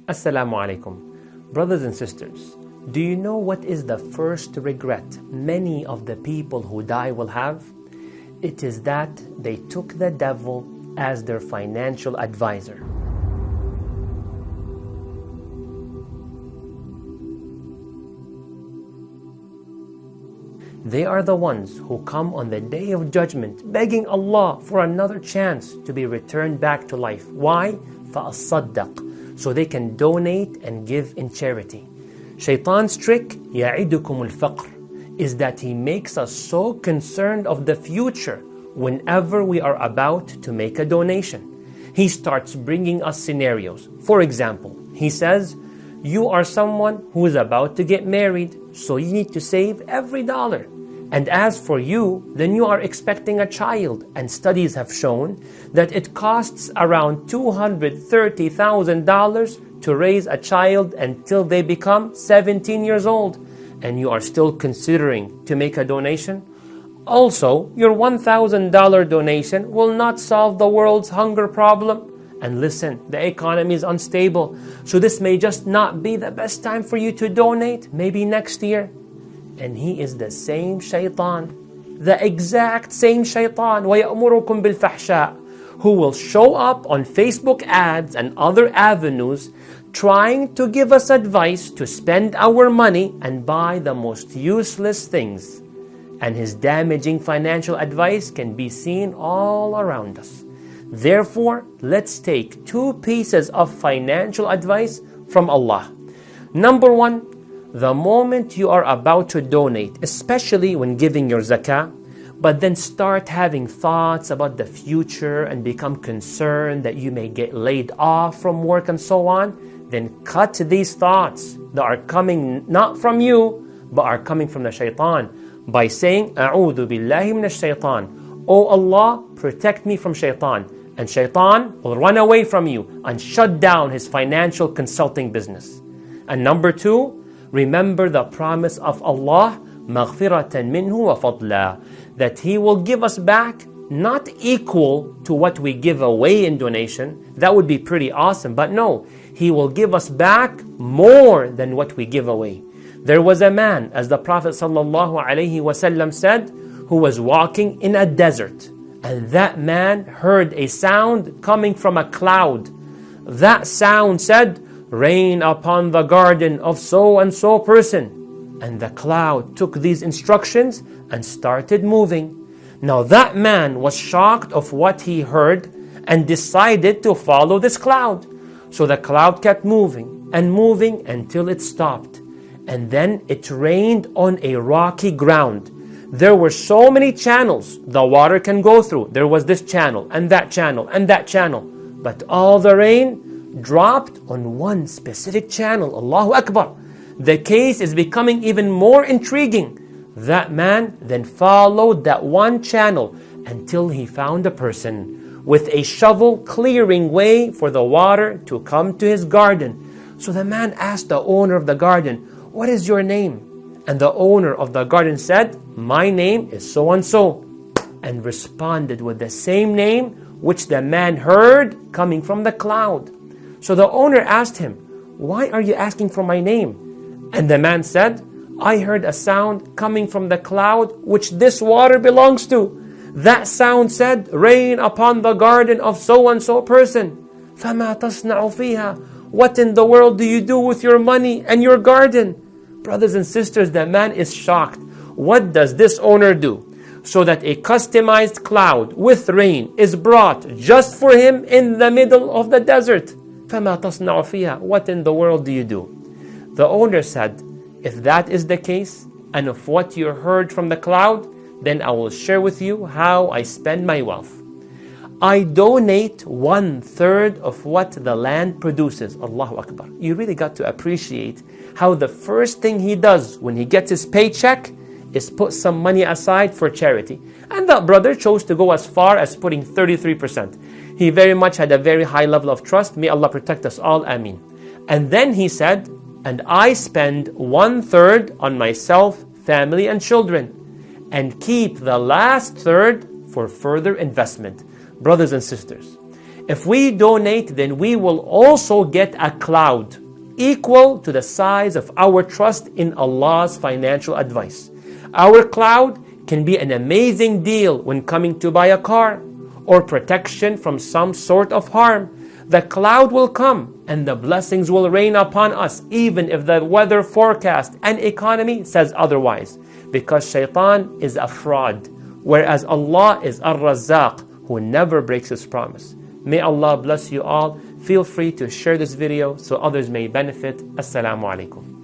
Assalamu alaikum. Brothers and sisters, do you know what is the first regret many of the people who die will have? It is that they took the devil as their financial advisor. They are the ones who come on the Day of Judgment begging Allah for another chance to be returned back to life. Why? فَأَصَّدَّقْ, so they can donate and give in charity. Shaitan's trick, يَعِدُكُمُ الْفَقْرِ, is that he makes us so concerned of the future whenever we are about to make a donation. He starts bringing us scenarios. For example, he says, you are someone who is about to get married, so you need to save every dollar. And as for you, then you are expecting a child, and studies have shown that it costs around $230,000 to raise a child until they become 17 years old, and you are still considering to make a donation. Also, your $1,000 donation will not solve the world's hunger problem. And listen, the economy is unstable, so this may just not be the best time for you to donate, maybe next year. And he is the same shaitan, the exact same shaitan, وَيَأْمُرُكُمْ بِالْفَحْشَاءِ, who will show up on Facebook ads and other avenues trying to give us advice to spend our money and buy the most useless things. And his damaging financial advice can be seen all around us. Therefore, let's take two pieces of financial advice from Allah. Number one, the moment you are about to donate, especially when giving your zakah, but then start having thoughts about the future and become concerned that you may get laid off from work and so on, then cut these thoughts that are coming not from you, but are coming from the shaitan by saying, أعوذ بالله من الشيطان. Oh Allah, protect me from shaitan. And shaitan will run away from you and shut down his financial consulting business. And number two, remember the promise of Allah, مَغْفِرَةً مِّنْهُ وَفَضْلًا, that He will give us back not equal to what we give away in donation. That would be pretty awesome, but no, He will give us back more than what we give away. There was a man, as the Prophet ﷺ said, who was walking in a desert. And that man heard a sound coming from a cloud. That sound said, rain upon the garden of so-and-so person. And the cloud took these instructions and started moving. Now that man was shocked of what he heard and decided to follow this cloud. So the cloud kept moving and moving until it stopped. And then it rained on a rocky ground. There were so many channels the water can go through. There was this channel and that channel and that channel. But all the rain dropped on one specific channel. Allahu Akbar. The case is becoming even more intriguing. That man then followed that one channel until he found a person with a shovel clearing way for the water to come to his garden. So the man asked the owner of the garden, what is your name? And the owner of the garden said, my name is so-and-so, and responded with the same name which the man heard coming from the cloud. So the owner asked him, why are you asking for my name? And the man said, I heard a sound coming from the cloud which this water belongs to. That sound said, rain upon the garden of so-and-so person. فَمَا تَصْنَعُ فِيهَا, what in the world do you do with your money and your garden? Brothers and sisters, the man is shocked. What does this owner do? So that a customized cloud with rain is brought just for him in the middle of the desert. فَمَا تَصْنَعُ فِيهَا, what in the world do you do? The owner said, if that is the case, and of what you heard from the cloud, then I will share with you how I spend my wealth. I donate 1/3 of what the land produces. Allahu Akbar. You really got to appreciate how the first thing he does when he gets his paycheck is put some money aside for charity. And that brother chose to go as far as putting 33%. He very much had a very high level of trust. May Allah protect us all. Ameen. And then he said, and I spend 1/3 on myself, family and children, and keep the last third for further investment. Brothers and sisters, If we donate, then we will also get a cloud equal to the size of our trust in Allah's financial advice. Our cloud can be an amazing deal when coming to buy a car or protection from some sort of harm. The cloud will come and the blessings will rain upon us even if the weather forecast and economy says otherwise, because shaitan is a fraud, whereas Allah is Ar-Razzaq, who never breaks his promise. May Allah bless you all. Feel free to share this video so others may benefit. Assalamu alaikum.